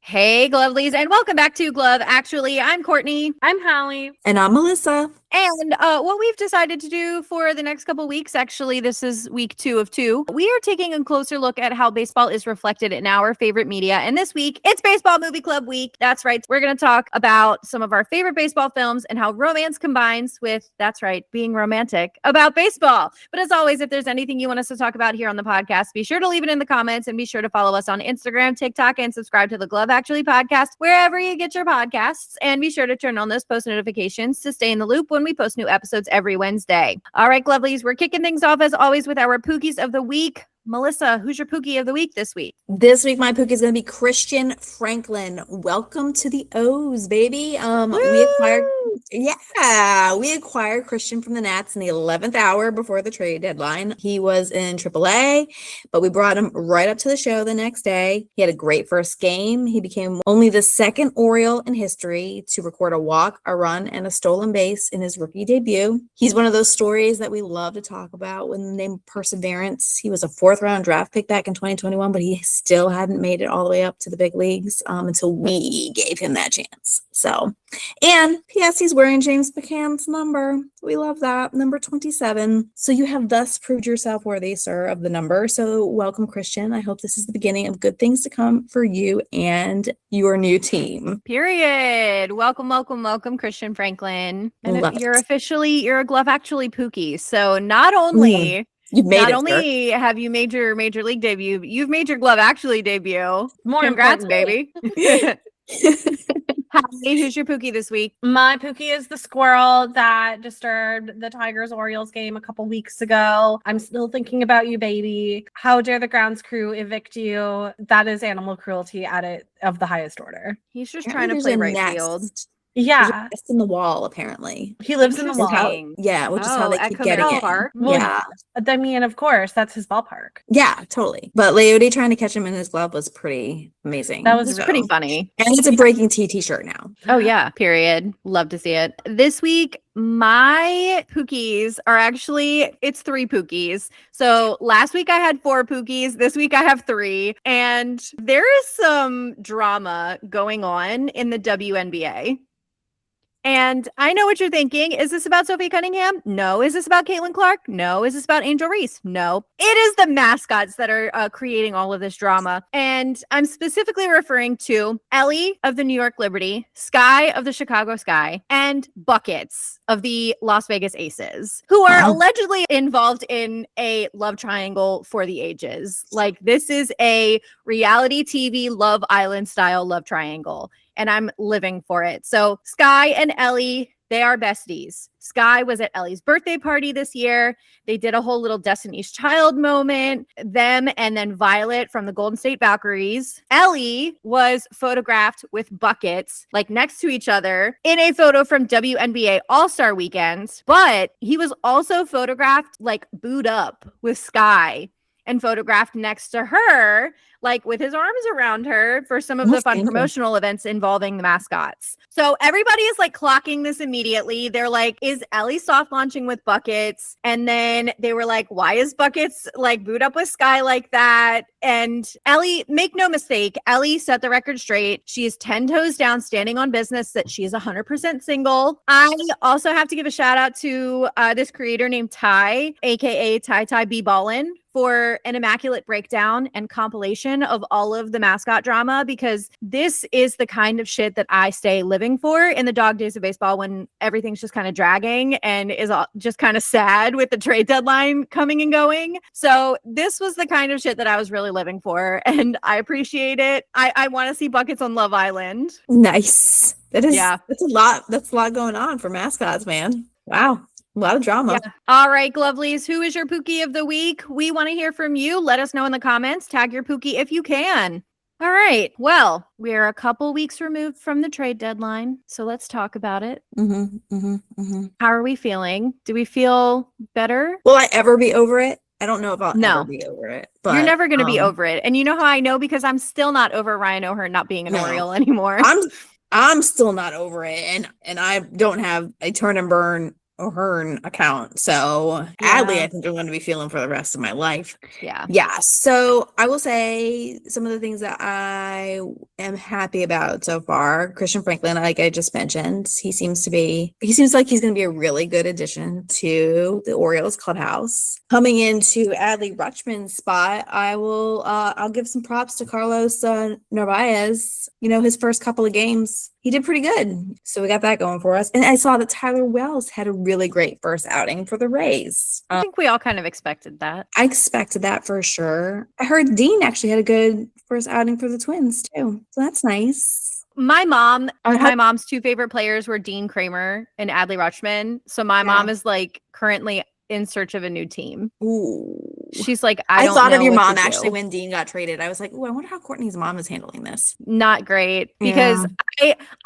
Hey, Glovelies, and welcome back to Glove. Actually, I'm Courtney. I'm Hallie. And I'm Melissa. And what we've decided to do for the next couple weeks, actually, this is week 2 of 2. We are taking a closer look at how baseball is reflected in our favorite media. And this week, it's Baseball Movie Club week. That's right. We're going to talk about some of our favorite baseball films and how romance combines with, that's right, being romantic about baseball. But as always, if there's anything you want us to talk about here on the podcast, be sure to leave it in the comments and be sure to follow us on Instagram, TikTok, and subscribe to the Glove Actually podcast, wherever you get your podcasts. And be sure to turn on those post notifications to stay in the loop when we post new episodes every Wednesday. All right, Glovelies, we're kicking things off as always with our Pookies of the week. Melissa, who's your Pookie of the week this week? This week, my Pookie is going to be Christian Franklin. Welcome to the O's, baby. We acquired Christian from the Nats in the 11th hour before the trade deadline. He was in AAA, but we brought him right up to the show the next day. He had a great first game. He became only the second Oriole in history to record a walk, a run, and a stolen base in his rookie debut. He's one of those stories that we love to talk about with the name Perseverance. He was a fourth-round draft pick back in 2021, but he still hadn't made it all the way up to the big leagues until we gave him that chance. So, and P.S. he's wearing James McCann's number. We love that. Number 27. So you have thus proved yourself worthy, sir, of the number. So welcome, Christian. I hope this is the beginning of good things to come for you and your new team. Period. Welcome, welcome, welcome, Christian Franklin. And you're a Glove Actually Pookie. So not only... have you made your major league debut, you've made your Glove Actually debut. Congrats, baby. Hallie, who's your Pookie this week? My Pookie is the squirrel that disturbed the Tigers-Orioles game a couple weeks ago. I'm still thinking about you, baby. How dare the grounds crew evict you? That is animal cruelty at it of the highest order. He's just trying to play right field. Yeah. It's in the wall, apparently. He lives in the wall. Which is how they keep getting it. Park. Well, I mean, of course, that's his ballpark. Yeah, totally. But Leote trying to catch him in his glove was pretty amazing. That was pretty funny. And it's a Breaking T t-shirt now. Oh, yeah. Period. Love to see it. This week, my Pookies are it's 3 Pookies. So last week I had 4 Pookies. This week I have 3. And there is some drama going on in the WNBA. And I know what you're thinking. Is this about Sophie Cunningham? No. Is this about Caitlin Clark? No. Is this about Angel Reese? No. It is the mascots that are creating all of this drama. And I'm specifically referring to Ellie of the New York Liberty, Sky of the Chicago Sky, and Buckets of the Las Vegas Aces, who are allegedly involved in a love triangle for the ages. Like, this is a reality TV Love Island style love triangle. And I'm living for it. So Sky and Ellie, they are besties. Sky was at Ellie's birthday party this year. They did a whole little Destiny's Child moment. Them and then Violet from the Golden State Valkyries. Ellie was photographed with Buckets, like next to each other in a photo from WNBA All-Star Weekend. But he was also photographed like booed up with Sky and photographed next to her, like with his arms around her for some of the fun promotional events involving the mascots. So everybody is like clocking this immediately. They're like, is Ellie soft launching with Buckets? And then they were like, why is Buckets like booed up with Sky like that? And Ellie, make no mistake, Ellie set the record straight. She is 10 toes down, standing on business that she is 100% single. I also have to give a shout out to this creator named Ty, aka Ty B Ballin, for an immaculate breakdown and compilation of all of the mascot drama, because this is the kind of shit that I stay living for in the dog days of baseball when everything's just kind of dragging and is just kind of sad with the trade deadline coming and going. So this was the kind of shit that I was really living for, and I appreciate it. I want to see Buckets on Love Island. Nice. That's a lot going on for mascots, man. Wow. A lot of drama. Yeah. All right, Glovelies, who is your Pookie of the week? We want to hear from you. Let us know in the comments. Tag your Pookie if you can. All right. Well, we're a couple weeks removed from the trade deadline, so let's talk about it. How are we feeling? Do we feel better? Will I ever be over it? I don't know if I'll ever be over it. But you're never going to be over it. And you know how I know? Because I'm still not over Ryan O'Hearn not being an Oriole anymore. I'm still not over it. And I don't have a turn and burn O'Hearn account. So Adley, I think I'm going to be feeling for the rest of my life. Yeah. Yeah. So I will say some of the things that I am happy about so far. Christian Franklin, like I just mentioned, he seems like he's going to be a really good addition to the Orioles clubhouse. Coming into Adley Rutschman's spot, I'll give some props to Carlos Narvaez. His first couple of games, he did pretty good. So we got that going for us. And I saw that Tyler Wells had a really great first outing for the Rays. I think we all kind of expected that. I expected that for sure. I heard Dean actually had a good first outing for the Twins too. So that's nice. My mom's two favorite players were Dean Kramer and Adley Rutschman. So my mom is like currently in search of a new team. Ooh. She's like, I thought of your mom actually when Dean got traded. I was like, ooh, I wonder how Courtney's mom is handling this. Not great, because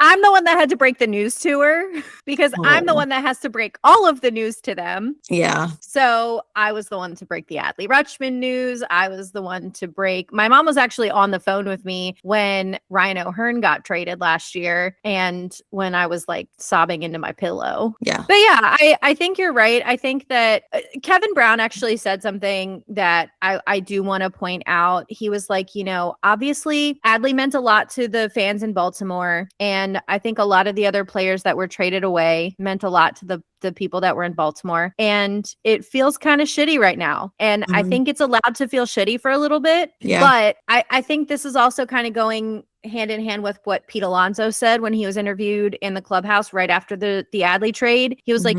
I'm the one that had to break the news to her, because I'm the one that has to break all of the news to them. Yeah. So I was the one to break the Adley Rutschman news. I was the one to break. My mom was actually on the phone with me when Ryan O'Hearn got traded last year, and when I was like sobbing into my pillow. Yeah. But yeah, I think you're right. I think that Kevin Brown actually said something that I do want to point out. He was like, obviously Adley meant a lot to the fans in Baltimore. And I think a lot of the other players that were traded away meant a lot to the people that were in Baltimore. And it feels kind of shitty right now. And I think it's allowed to feel shitty for a little bit. Yeah. But I think this is also kind of going hand in hand with what Pete Alonso said when he was interviewed in the clubhouse right after the Adley trade. He was like,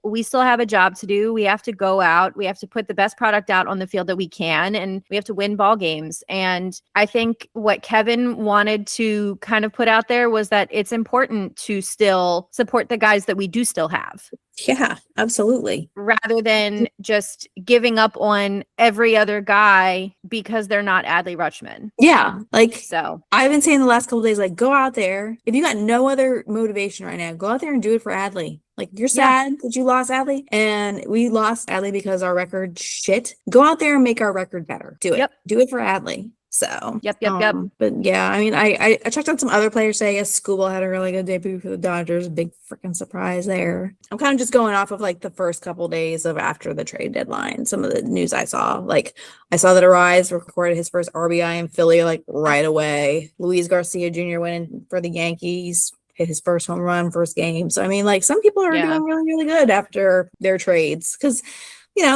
we still have a job to do. We have to go out. We have to put the best product out on the field that we can, and we have to win ball games. And I think what Kevin wanted to kind of put out there was that it's important to still support the guys that we do still have. Yeah, absolutely. Rather than just giving up on every other guy because they're not Adley Rutschman. Yeah. So I've been saying the last couple of days, go out there. If you got no other motivation right now, go out there and do it for Adley. You're sad that you lost Adley, and we lost Adley because our record shit. Go out there and make our record better. Do it. Yep. Do it for Adley. So yep. But yeah, I mean, I checked out some other players today. Yes, Scooble had a really good debut for the Dodgers. Big freaking surprise there. I'm kind of just going off of the first couple days of after the trade deadline. Some of the news I saw, I saw that Arise recorded his first RBI in Philly right away. Luis Garcia Jr. went in for the Yankees. Hit his first home run, first game. So I mean, some people are doing really, really good after their trades, because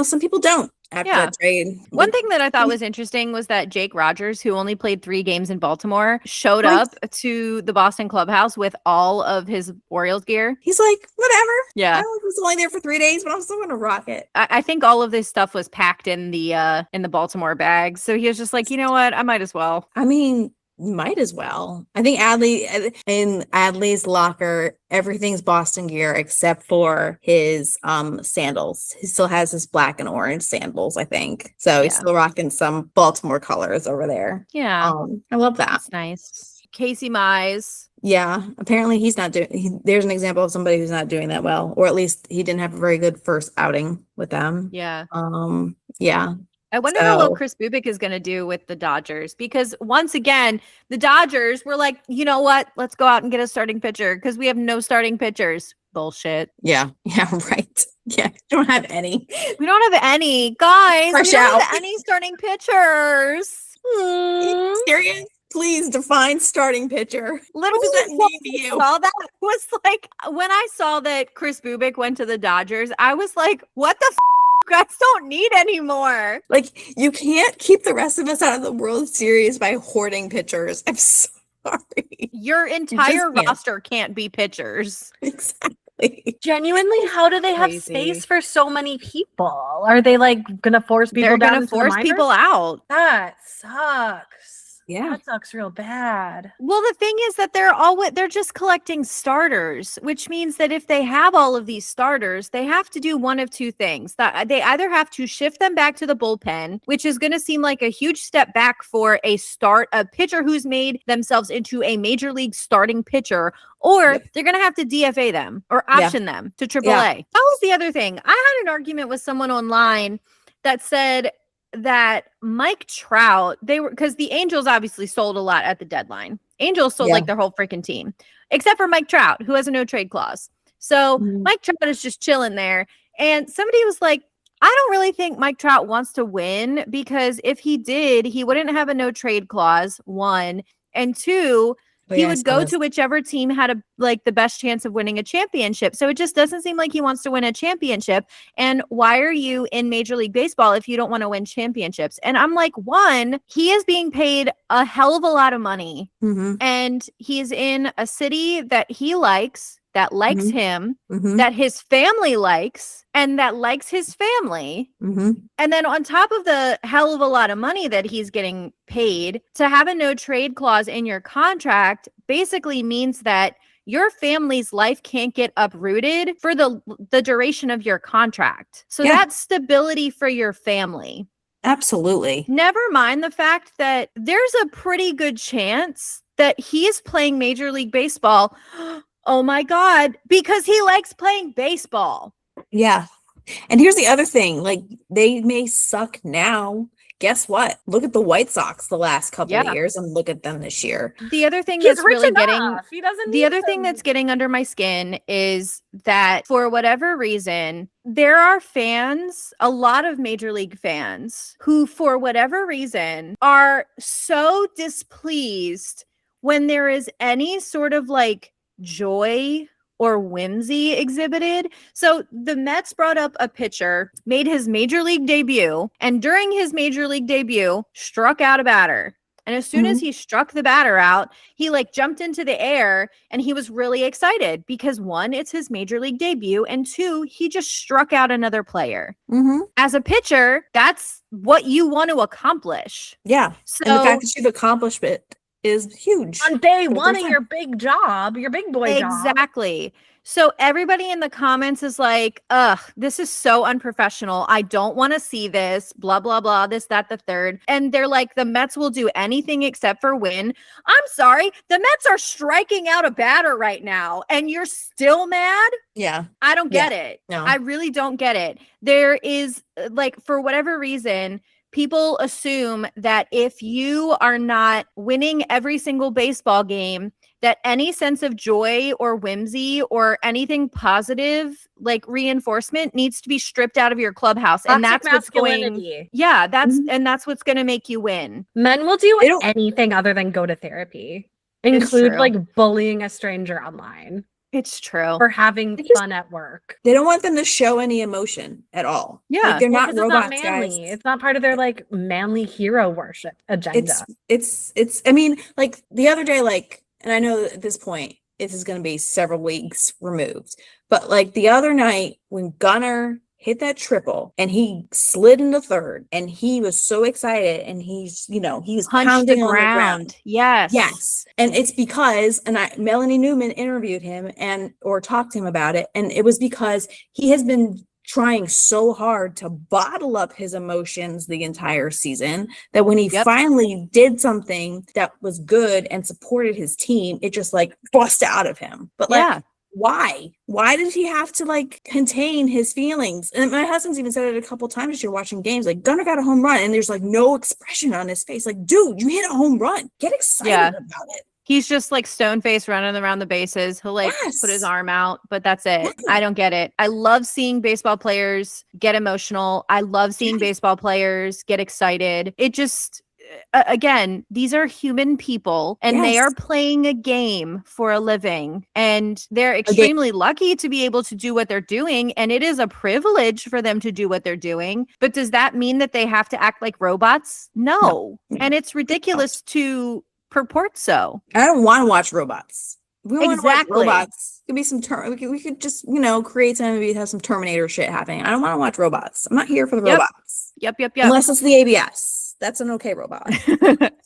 some people don't. After that trade. One thing that I thought was interesting was that Jake Rogers, who only played 3 games in Baltimore, showed up to the Boston clubhouse with all of his Orioles gear. He's like, whatever. Yeah. I was only there for 3 days, but I'm still going to rock it. I think all of this stuff was packed in the Baltimore bags. So he was just like, you know what? I might as well. I mean, might as well. I think in Adley's locker, everything's Boston gear except for his sandals. He still has his black and orange sandals, I think. So he's still rocking some Baltimore colors over there. Yeah. I love that. That's nice. Casey Mize. Yeah, apparently he's not doing. There's an example of somebody who's not doing that well, or at least he didn't have a very good first outing with them. Yeah. Yeah. I wonder how well Chris Bubik is going to do with the Dodgers, because once again, the Dodgers were like, you know what? Let's go out and get a starting pitcher because we have no starting pitchers. Bullshit. Yeah. Yeah. Right. Yeah. We don't have any. We don't have any. Guys, Fresh we don't out. have any starting pitchers. Serious? Please define starting pitcher. Little what does that mean to you? Saw that was when I saw that Chris Bubik went to the Dodgers, I was like, what the guys don't need anymore. You can't keep the rest of us out of the World Series by hoarding pitchers. I'm sorry. Your entire roster can't be pitchers. Exactly. Genuinely, how do they have space for so many people? Are they gonna force people They're down gonna into force the people out. That sucks. Yeah. That sucks real bad. Well, the thing is that they're just collecting starters, which means that if they have all of these starters, they have to do one of two things. That they either have to shift them back to the bullpen, which is going to seem like a huge step back for a pitcher who's made themselves into a major league starting pitcher, or they're going to have to DFA them or option them to AAA. Yeah. That was the other thing. I had an argument with someone online that said that Mike Trout, because the Angels obviously sold a lot at the deadline. Angels sold their whole freaking team, except for Mike Trout, who has a no trade clause. So Mhm. Mike Trout is just chilling there. And somebody was like, I don't really think Mike Trout wants to win, because if he did, he wouldn't have a no trade clause, one. And two, But he yeah, I would saw go this. to whichever team had the best chance of winning a championship. So it just doesn't seem like he wants to win a championship. And why are you in Major League Baseball if you don't want to win championships? And I'm like, one, he is being paid a hell of a lot of money, Mhm, and he's in a city that he likes, that likes Mhm. him, mhm, that his family likes, and that likes his family. mhm. And then on top of the hell of a lot of money that he's getting paid, to have a no trade clause in your contract basically means that your family's life can't get uprooted for the duration of your contract. So Yeah. that's stability for your family. Absolutely. Never mind the fact that there's a pretty good chance that he is playing Major League Baseball. Oh my God, because he likes playing baseball. Yeah. And here's the other thing, like they may suck now. Guess what? Look at the White Sox the last couple of Yeah. years and look at them this year. The other thing He's that's rich really enough. He doesn't the need other thing them. that's getting under my skin is that for whatever reason, there are fans, a lot of Major League fans, who for whatever reason are so displeased when there is any sort of like joy or whimsy exhibited. So the Mets brought up a pitcher, made his Major League debut, and during his Major League debut, struck out a batter. And as soon as he struck the batter out, he like jumped into the air and he was really excited because one, it's his Major League debut, and two, he just struck out another player. Mm-hmm. As a pitcher, that's what you want to accomplish. Yeah. So And the fact that you've accomplished it is huge. On day for the one first of time. your big job, your big boy job. exactly. So everybody in the comments is like, ugh, this is so unprofessional. I don't want to see this, blah, blah, blah, this, that, the third. And they're like, the Mets will do anything except for win. I'm sorry. The Mets are striking out a batter right now, and you're still mad? Yeah. I don't get it. No. I really don't get it. There is like, for whatever reason, people assume that if you are not winning every single baseball game, that any sense of joy or whimsy or anything positive, like reinforcement, needs to be stripped out of your clubhouse. And Toxic that's what's going, masculinity. yeah, that's, Mhm. and that's what's going to make you win. Men will do They don't- anything other than go to therapy. It's Include true. like bullying a stranger online It's true. or having They just- fun at work. They don't want them to show any emotion at all. Yeah. Like they're Well, not 'cause robots, it's not manly. guys. It's not part of their like manly hero worship agenda. It's I mean, like the other day, like, and I know that at this point this is going to be several weeks removed, but like the other night when Gunnar hit that triple and he slid into third and he was so excited and he's, he was Punch the pounding on the ground. ground. Yes. Yes. And it's because, Melanie Newman interviewed him or talked to him about it. And it was because he has been trying so hard to bottle up his emotions the entire season that when he Yep. finally did something that was good and supported his team, it just like bust out of him. But like, Yeah. why did he have to like contain his feelings? And my husband's even said it a couple times as you're watching games, like Gunnar got a home run and there's like no expression on his face. Like, dude, you hit a home run. Get excited Yeah. about it. He's just like stone faced running around the bases. He'll like put his Yes. arm out, but that's it. Yeah. I don't get it. I love seeing baseball players get emotional. I love seeing Yes. baseball players get excited. It just, again, these are human people and they Yes. are playing a game for a living, and they're extremely lucky to be able to do what they're doing. And it is a privilege for them to do what they're doing. But does that mean that they have to act like robots? No. No. And it's ridiculous to purport so. I don't want to watch robots. If we want to watch Exactly. robots, it could be some we could just, create some, maybe have some Terminator shit happening. I don't want to watch robots. I'm not here for the Yep. robots. Yep. Unless it's the ABS. That's an okay robot.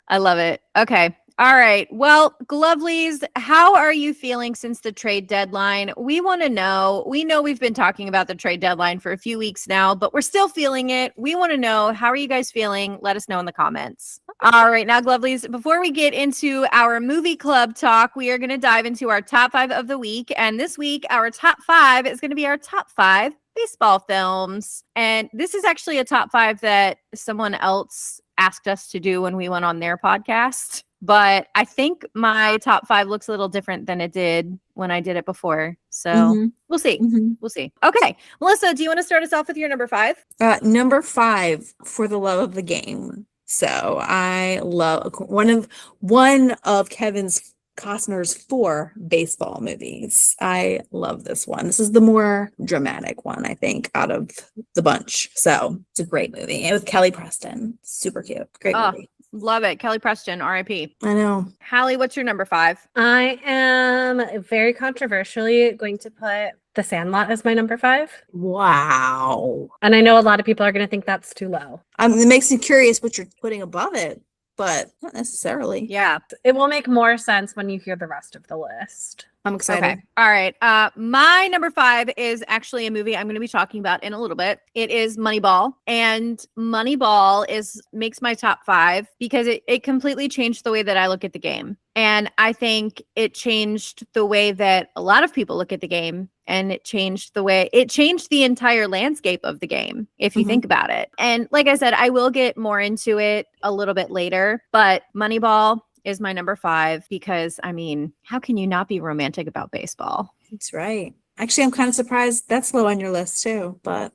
I love it. Okay. All right. Well, Glovelies, how are you feeling since the trade deadline? We want to know. We know we've been talking about the trade deadline for a few weeks now, but we're still feeling it. We want to know, how are you guys feeling? Let us know in the comments. All right. Now, Glovelies, before we get into our movie club talk, we are going to dive into our top 5 of the week. And this week, our top 5 is going to be our top 5 baseball films. And this is actually a top 5 that someone else asked us to do when we went on their podcast. but I think my top 5 looks a little different than it did when I did it before. So Mhm. we'll see. Mhm. We'll see. Okay. Melissa, do you want to start us off with your number 5? Number 5, For the Love of the Game. So I love one of Kevin's Costner's 4 baseball movies. I love this one. This is the more dramatic one, I think, out of the bunch. So it's a great movie. And with Kelly Preston. Super cute. Great Oh, movie. love it. Kelly Preston, R.I.P. I know. Hallie, what's your number 5? I am very controversially going to put The Sandlot as my number 5. Wow. And I know a lot of people are going to think that's too low. It makes me curious what you're putting above it, but not necessarily. Yeah. It will make more sense when you hear the rest of the list. I'm excited. Okay. All right. My number 5 is actually a movie I'm going to be talking about in a little bit. It is Moneyball, and Moneyball makes my top 5 because it completely changed the way that I look at the game. And I think it changed the way that a lot of people look at the game, and it changed the entire landscape of the game, if you think about it. And like I said, I will get more into it a little bit later, but Moneyball is my number 5 because, I mean, how can you not be romantic about baseball? That's right. Actually, I'm kind of surprised that's low on your list too, but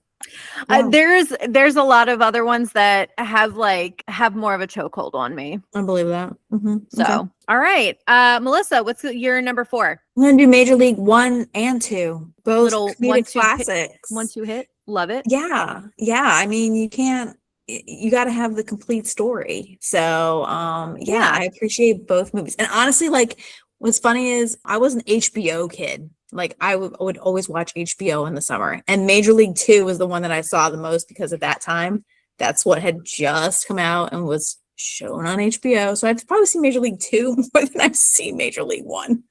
yeah. There's a lot of other ones that have more of a chokehold on me. I believe that. So, Okay. all right. Melissa, what's your number 4? I'm going to do Major League 1 and 2. Both Little comedic classics. 1-2 hit. Love it. Yeah. Yeah. I mean, you got to have the complete story. So, yeah, I appreciate both movies. And honestly, like, what's funny is I was an HBO kid. Like, I would always watch HBO in the summer. And Major League 2 was the one that I saw the most because at that time, that's what had just come out and was shown on HBO. So I've probably seen Major League 2 more than I've seen Major League 1.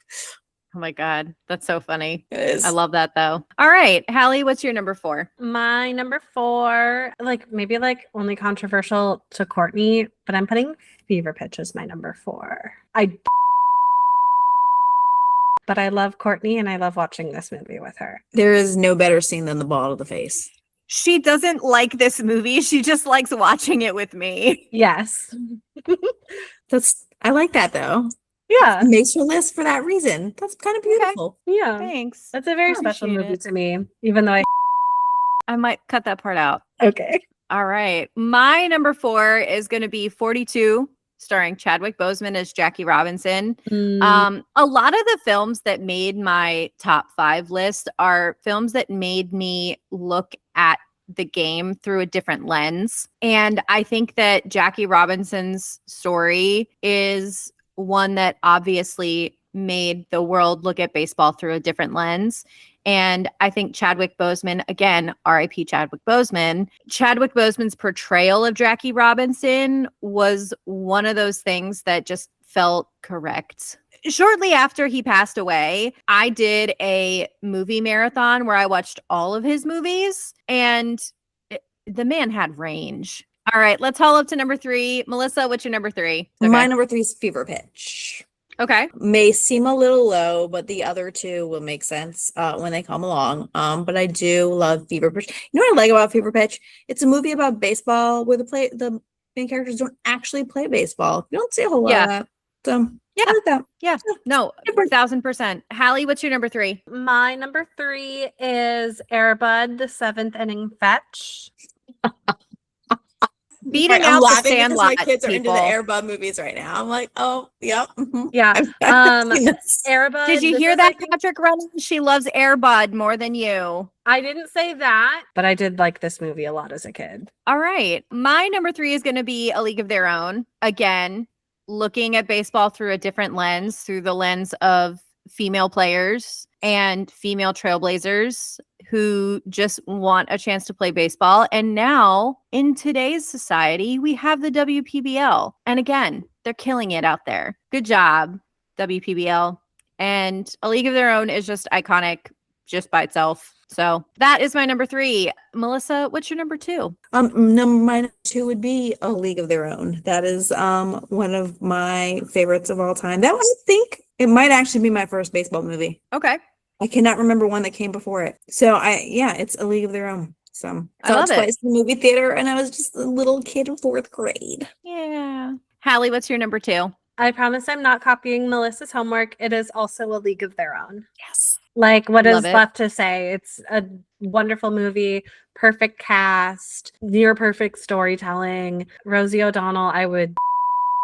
Oh my God. That's so funny. It is. I love that though. All right. Hallie, what's your number 4? My number 4, maybe only controversial to Courtney, but I'm putting Fever Pitch as my number 4. But I love Courtney and I love watching this movie with her. There is no better scene than the ball to the face. She doesn't like this movie. She just likes watching it with me. Yes. I like that though. Yeah. It makes her list for that reason. That's kind of beautiful. Okay. Yeah. Thanks. That's a very special movie to me, even though I might cut that part out. Okay. All right. My number 4 is going to be 42, starring Chadwick Boseman as Jackie Robinson. A lot of the films that made my top 5 list are films that made me look at the game through a different lens. And I think that Jackie Robinson's story is one that obviously made the world look at baseball through a different lens. And I think Chadwick Boseman, again, R.I.P. Chadwick Boseman's portrayal of Jackie Robinson was one of those things that just felt correct. Shortly after he passed away, I did a movie marathon where I watched all of his movies, and the man had range. All right, let's haul up to number 3. Melissa, what's your number 3? Okay. My number 3 is Fever Pitch. Okay. May seem a little low, but the other 2 will make sense when they come along. But I do love Fever Pitch. You know what I like about Fever Pitch? It's a movie about baseball where the main characters don't actually play baseball. You don't see a whole lot of that. So yeah, I like that. Yeah. No, 1,000%. Hallie, what's your number 3? My number 3 is Air Bud, the 7th inning fetch. Beating out the Sandlot. My kids are people. into the Air Bud movies right now. I'm like, oh, yep. Yeah. Air Bud. Did you hear that, Patrick Running? She loves Air Bud more than you. I didn't say that, but I did like this movie a lot as a kid. All right. My number 3 is going to be A League of Their Own. Again, looking at baseball through a different lens, through the lens of female players and female trailblazers who just want a chance to play baseball. And now in today's society, we have the WPBL. And again, they're killing it out there. Good job, WPBL. And A League of Their Own is just iconic just by itself. So that is my number 3. Melissa, what's your number 2? My number 2 would be A League of Their Own. That is one of my favorites of all time. That one, I think it might actually be my first baseball movie. Okay. I cannot remember one that came before it. So it's A League of Their Own. So I love it. Twice in the movie theater, and I was just a little kid in 4th grade. Yeah. Hallie, what's your number 2? I promise I'm not copying Melissa's homework. It is also a league of their own. Yes. Like, what Love is it. left to say? It's a wonderful movie, perfect cast, near perfect storytelling. Rosie O'Donnell, I would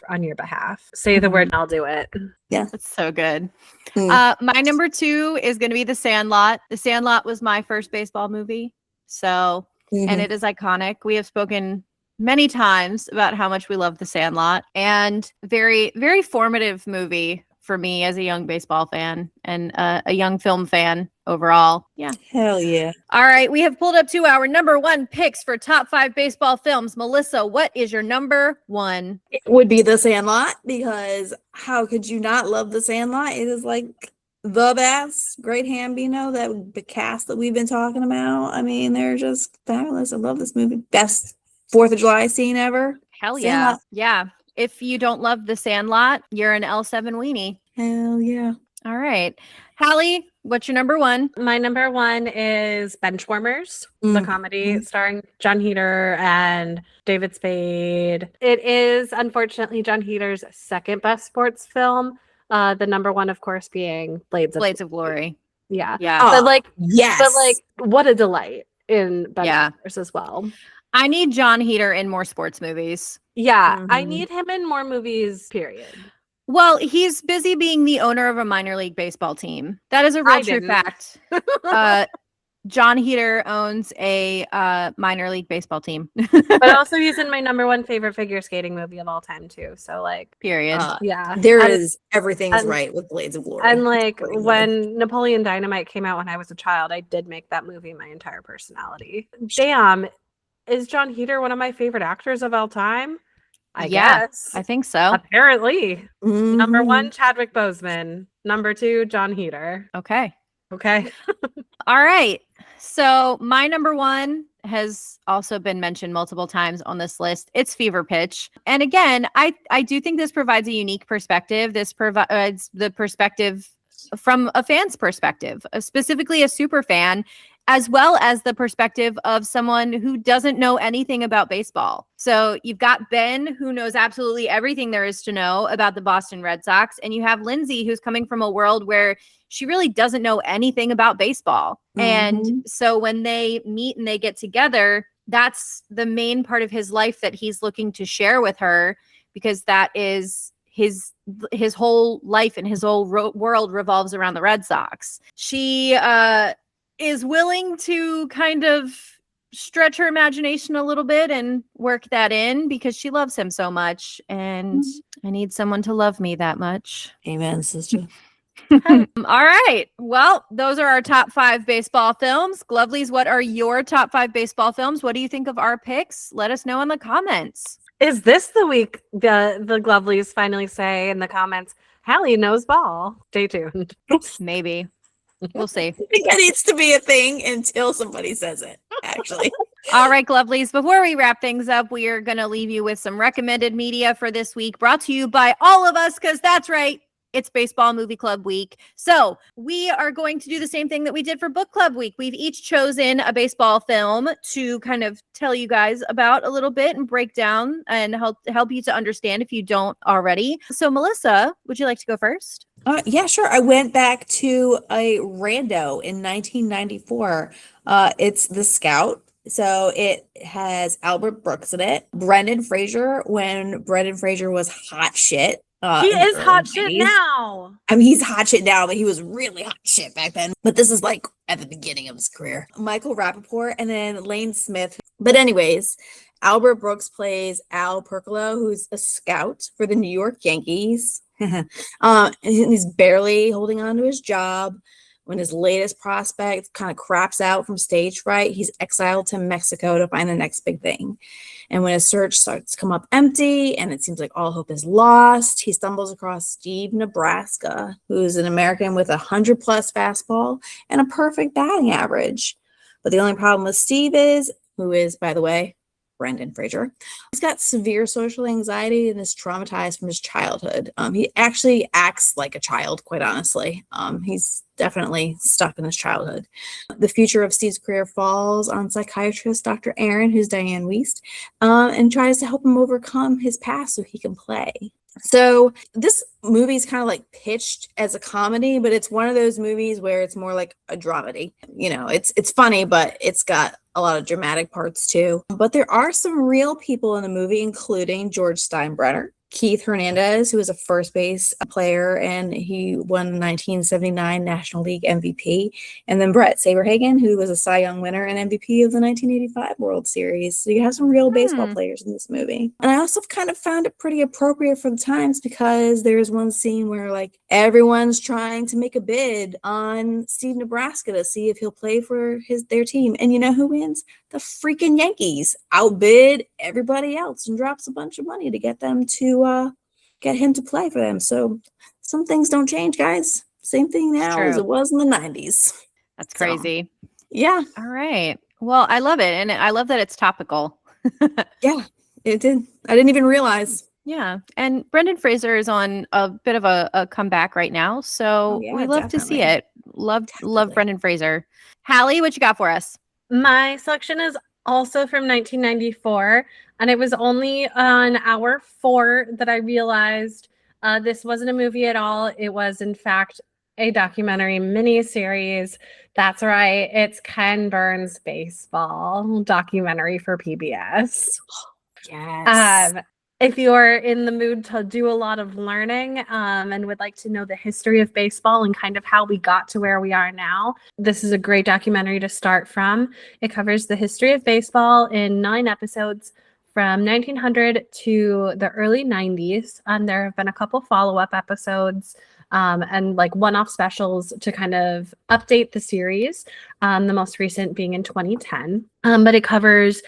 on your behalf. Say the word and I'll do it. That's so good. Mm. My number 2 is going to be The Sandlot. The Sandlot was my first baseball movie. So, and Mhm. it is iconic. We have spoken many times about how much we love The Sandlot, and very, very formative movie for me as a young baseball fan and a young film fan overall. Yeah. Hell yeah. All right. We have pulled up to our number 1 picks for top 5 baseball films. Melissa, what is your number 1? It would be The Sandlot, because how could you not love The Sandlot? It is like the best. Great Hambino, that the cast that we've been talking about. I mean, they're just fabulous. I love this movie. Best 4th of July scene ever. Hell yeah. Sandlot. Yeah. If you don't love The Sandlot, you're an L7 weenie. Hell yeah. All right. Hallie, what's your number 1? My number 1 is Benchwarmers, the Mm. comedy starring John Heder and David Spade. It is, unfortunately, John Heder's second best sports film. The number 1, of course, being Blades Blades of Glory. Yeah. Yeah. Oh, But yes. what a delight in Yeah. Benchwarmers as well. I need John Heder in more sports movies. Yeah, I Mhm. need him in more movies, period. Well, he's busy being the owner of a minor league baseball team. That is a real I true didn't. fact. John Heder owns a minor league baseball team. But also he's in my number 1 favorite figure skating movie of all time too. So like, Period. yeah. There And- is everything's and- right with Blades of Glory. And like Crazy. when Napoleon Dynamite came out when I was a child, I did make that movie my entire personality. Damn, is John Heder one of my favorite actors of all time? I Yeah, guess. I think so. Apparently. Number Mhm. 1, Chadwick Boseman. Number 2, John Heder. Okay. Okay. All right. So my number 1 has also been mentioned multiple times on this list. It's Fever Pitch. And again, I do think this provides a unique perspective. This provides the perspective from a fan's perspective, specifically a super fan, as well as the perspective of someone who doesn't know anything about baseball. So you've got Ben, who knows absolutely everything there is to know about the Boston Red Sox, and you have Lindsay, who's coming from a world where she really doesn't know anything about baseball. And Mhm. so when they meet and they get together, that's the main part of his life that he's looking to share with her, because that is his whole life and his whole world revolves around the Red Sox. She is willing to kind of stretch her imagination a little bit and work that in because she loves him so much, and I need someone to love me that much. Amen, sister. All right. Well, those are our top 5 baseball films. Glovelies, what are your top 5 baseball films? What do you think of our picks? Let us know in the comments. Is this the week the Glovelies finally say in the comments, Hallie knows ball? Stay tuned. Maybe. We'll see. I think that needs to be a thing until somebody says it, actually. All right, Glovelies, before we wrap things up, we are going to leave you with some recommended media for this week, brought to you by all of us, because that's right, it's Baseball Movie Club Week. So we are going to do the same thing that we did for Book Club Week. We've each chosen a baseball film to kind of tell you guys about a little bit and break down and help you to understand if you don't already. So Melissa, would you like to go first? Yeah, sure. I went back to a rando in 1994. It's The Scout. So it has Albert Brooks in it. Brendan Fraser, when Brendan Fraser was hot shit. He in the is early hot shit 90s. now. I mean, he's hot shit now, but he was really hot shit back then. But this is like at the beginning of his career. Michael Rappaport and then Lane Smith. But anyways, Albert Brooks plays Al Percolo, who's a scout for the New York Yankees. And he's barely holding on to his job when his latest prospect kind of craps out from stage fright. He's exiled to Mexico to find the next big thing. And when his search starts to come up empty and it seems like all hope is lost, he stumbles across Steve Nebraska, who's an American with 100+ fastball and a perfect batting average. But the only problem with Steve is, who is, by the way, Brendan Fraser, he's got severe social anxiety and is traumatized from his childhood. He actually acts like a child, quite honestly. He's definitely stuck in his childhood. The future of Steve's career falls on psychiatrist Dr. Aaron, who's Diane Wiest, and tries to help him overcome his past so he can play. So this movie is kind of like pitched as a comedy, but it's one of those movies where it's more like a dramedy. You know, it's funny, but it's got a lot of dramatic parts too. But there are some real people in the movie, including George Steinbrenner, Keith Hernandez, who was a first base player, and he won the 1979 National League MVP. And then Brett Saberhagen, who was a Cy Young winner and MVP of the 1985 World Series. So you have some real baseball players in this movie. And I also kind of found it pretty appropriate for the times because there's one scene where like everyone's trying to make a bid on Steve Nebraska to see if he'll play for their team. And you know who wins? The freaking Yankees outbid everybody else and drops a bunch of money to get them to get him to play for them. So some things don't change, guys. Same thing now as it was in the 90s. That's crazy. So, yeah. All right. Well, I love it. And I love that it's topical. Yeah, it did. I didn't even realize. Yeah. And Brendan Fraser is on a bit of a comeback right now. So we love to see it. Love Brendan Fraser. Hallie, what you got for us? My selection is also from 1994, and it was only on hour 4 that I realized this wasn't a movie at all. It was, in fact, a documentary miniseries. That's right. It's Ken Burns' baseball documentary for PBS. Yes. If you're in the mood to do a lot of learning and would like to know the history of baseball and kind of how we got to where we are now, this is a great documentary to start from. It covers the history of baseball in 9 episodes from 1900 to the early 90s. And there have been a couple follow-up episodes and like one-off specials to kind of update the series, the most recent being in 2010. But it covers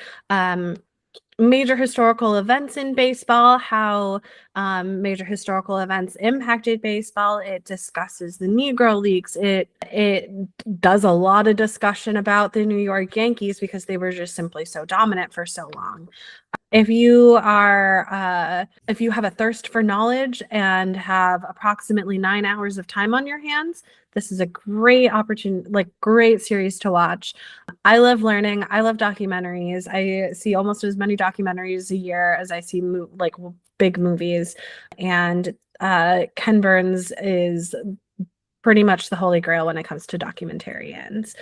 major historical events in baseball, how major historical events impacted baseball. It discusses the Negro Leagues. It does a lot of discussion about the New York Yankees because they were just simply so dominant for so long. If you have a thirst for knowledge and have approximately 9 hours of time on your hands, this is a great opportunity, like great series to watch. I love learning. I love documentaries. I see almost as many documentaries a year as I see big movies. And Ken Burns is pretty much the holy grail when it comes to documentarians.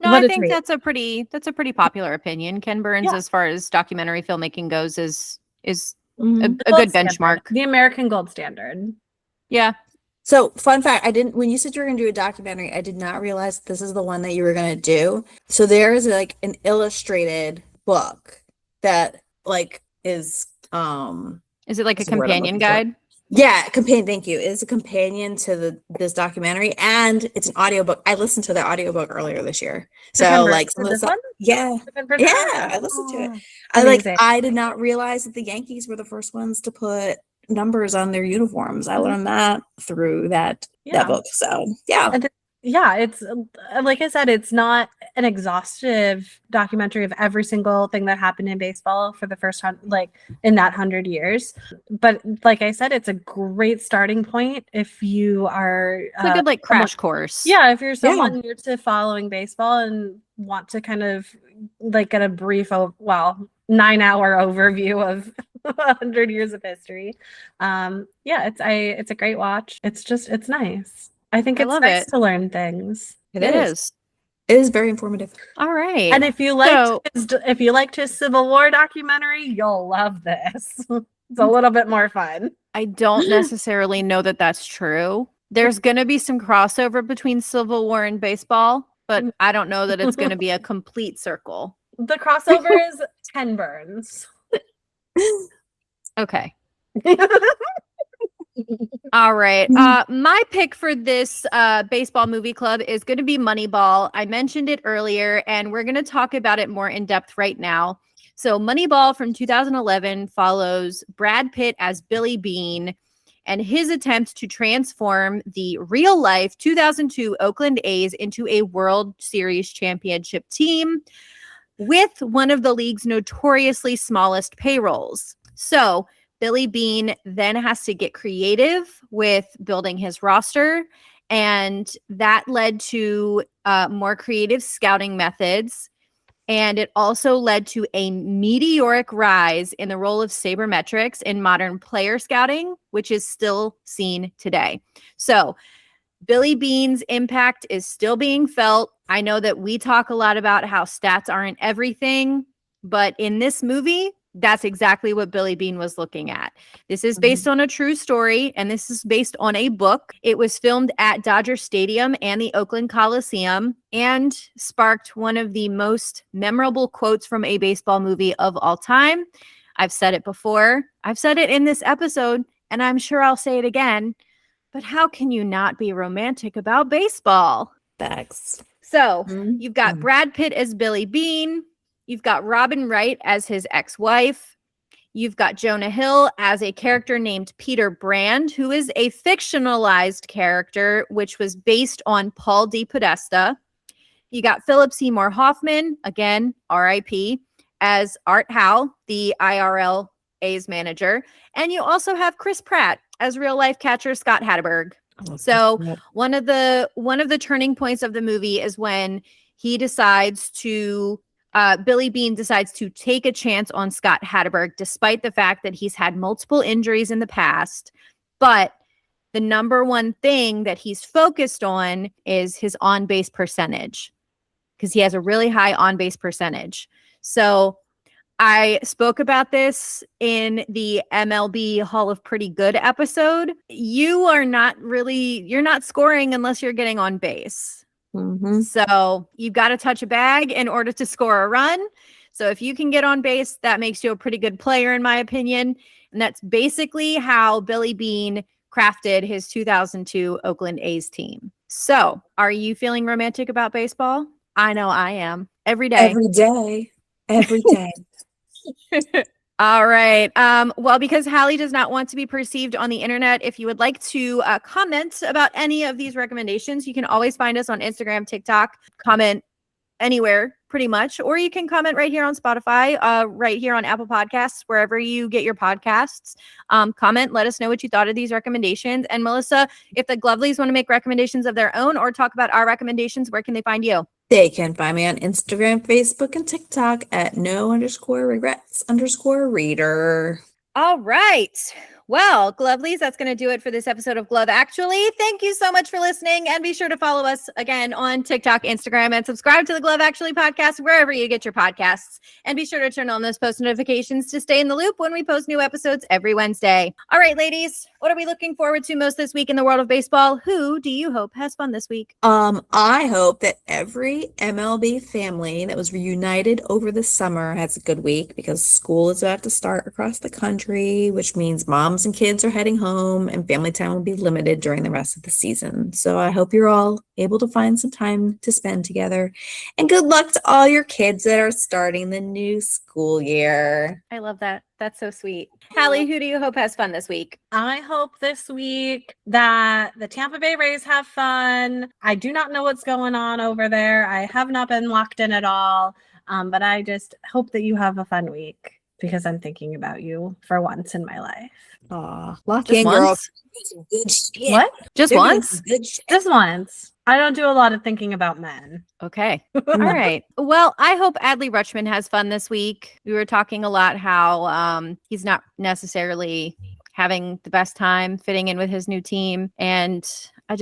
No, I think that's a pretty popular opinion. Ken Burns, as far as documentary filmmaking goes, is a good benchmark. The American gold standard. Yeah. So, fun fact, when you said you were going to do a documentary, I did not realize this is the one that you were going to do. So there is like an illustrated book that is it like a companion guide? Yeah, companion. Thank you. It's a companion to this documentary, and it's an audiobook. I listened to the audiobook earlier this year. So like some of the stuff, I listened to it. I did not realize that the Yankees were the first ones to put numbers on their uniforms. I learned that through that book. So it's like I said, it's not an exhaustive documentary of every single thing that happened in baseball for the first in that 100 years. But like I said, it's a great starting point if you are it's a good crash course. Yeah, if you're someone new to following baseball and want to kind of get a brief 9-hour overview of 100 years of history. It's a great watch. It's nice. I think it's nice to learn things. It is. It is very informative. All right. And if you liked his Civil War documentary, you'll love this. It's a little bit more fun. I don't necessarily know that that's true. There's going to be some crossover between Civil War and baseball, but I don't know that it's going to be a complete circle. The crossover is Ken Burns. Okay. All right. My pick for this baseball movie club is going to be Moneyball. I mentioned it earlier, and we're going to talk about it more in depth right now. So Moneyball from 2011 follows Brad Pitt as Billy Beane and his attempt to transform the real-life 2002 Oakland A's into a World Series championship team with one of the league's notoriously smallest payrolls. So Billy Beane then has to get creative with building his roster, and that led to more creative scouting methods. And it also led to a meteoric rise in the role of sabermetrics in modern player scouting, which is still seen today. So Billy Beane's impact is still being felt. I know that we talk a lot about how stats aren't everything, but in this movie, that's exactly what Billy Beane was looking at. This is based on a true story, and this is based on a book. It was filmed at Dodger Stadium and the Oakland Coliseum and sparked one of the most memorable quotes from a baseball movie of all time. I've said it before. I've said it in this episode, and I'm sure I'll say it again. But how can you not be romantic about baseball? Facts. So you've got Brad Pitt as Billy Beane. You've got Robin Wright as his ex-wife. You've got Jonah Hill as a character named Peter Brand, who is a fictionalized character, which was based on Paul D. Podesta. You got Philip Seymour Hoffman, again, R.I.P., as Art Howe, the IRLA's manager. And you also have Chris Pratt as real-life catcher Scott Hatteberg. So one of the turning points of the movie is when he decides to Billy Beane decides to take a chance on Scott Hatteberg, despite the fact that he's had multiple injuries in the past. But the number one thing that he's focused on is his on-base percentage, because he has a really high on-base percentage. So I spoke about this in the MLB Hall of Pretty Good episode. You're not scoring unless you're getting on base. So you've got to touch a bag in order to score a run. So if you can get on base, that makes you a pretty good player, in my opinion. And that's basically how Billy Beane crafted his 2002 Oakland A's team. So are you feeling romantic about baseball? I know I am. Every day. Every day. Every day. All right. Well, because Hallie does not want to be perceived on the internet, if you would like to comment about any of these recommendations, you can always find us on Instagram, TikTok, comment anywhere pretty much, or you can comment right here on Spotify, right here on Apple Podcasts, wherever you get your podcasts. Comment, let us know what you thought of these recommendations. And Melissa, if the Glovelies want to make recommendations of their own or talk about our recommendations, where can they find you? They can find me on Instagram, Facebook, and TikTok at no_regrets_reader. All right. Well, Glovelies, that's going to do it for this episode of Glove Actually. Thank you so much for listening, and be sure to follow us again on TikTok, Instagram, and subscribe to the Glove Actually podcast wherever you get your podcasts. And be sure to turn on those post notifications to stay in the loop when we post new episodes every Wednesday. All right, ladies, what are we looking forward to most this week in the world of baseball? Who do you hope has fun this week? I hope that every MLB family that was reunited over the summer has a good week, because school is about to start across the country, which means moms and kids are heading home and family time will be limited during the rest of the season. So I hope you're all able to find some time to spend together, and good luck to all your kids that are starting the new school year. I love that. That's so sweet. Hallie, who do you hope has fun this week? I hope this week that the Tampa Bay Rays have fun. I do not know what's going on over there. I have not been locked in at all. But I just hope that you have a fun week, because I'm thinking about you for once in my life. Aw, lock Just in, girl. once? Good shit. What? Just They're doing once? some good shit. Just once. I don't do a lot of thinking about men. Okay. All right. Well, I hope Adley Rutschman has fun this week. We were talking a lot how he's not necessarily having the best time fitting in with his new team. And I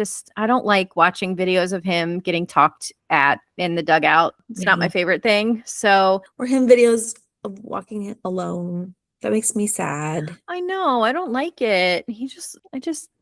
don't like watching videos of him getting talked at in the dugout. It's not my favorite thing. So, or him videos of walking alone. That makes me sad. I know. I don't like it.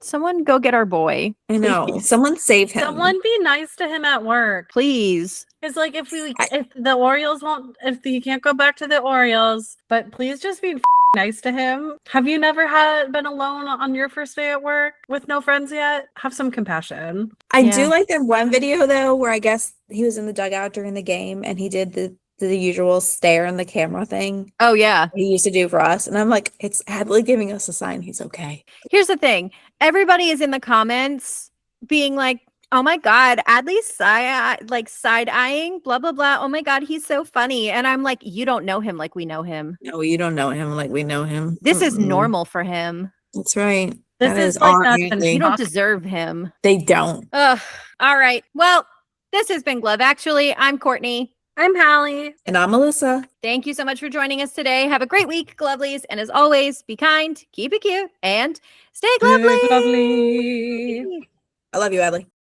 Someone go get our boy. I know. Please. Someone save him. Someone be nice to him at work. Please. It's like if the Orioles if you can't go back to the Orioles, but please just be nice to him. Have you never been alone on your first day at work with no friends yet? Have some compassion. I do like that one video though, where I guess he was in the dugout during the game and he did the usual stare in the camera thing. Oh, yeah. He used to do for us. And I'm like, it's Adley giving us a sign he's okay. Here's the thing. Everybody is in the comments being like, oh my God, Adley's side-eyeing, blah, blah, blah. Oh my God, he's so funny. And I'm like, you don't know him like we know him. No, you don't know him like we know him. This is normal for him. That's right. This is like nothing. You don't deserve him. They don't. Ugh. All right. Well, this has been Glove Actually. I'm Courtney. I'm Hallie. And I'm Melissa. Thank you so much for joining us today. Have a great week, Glovelies. And as always, be kind, keep it cute, and stay glovely. Lovely. I love you, Adley.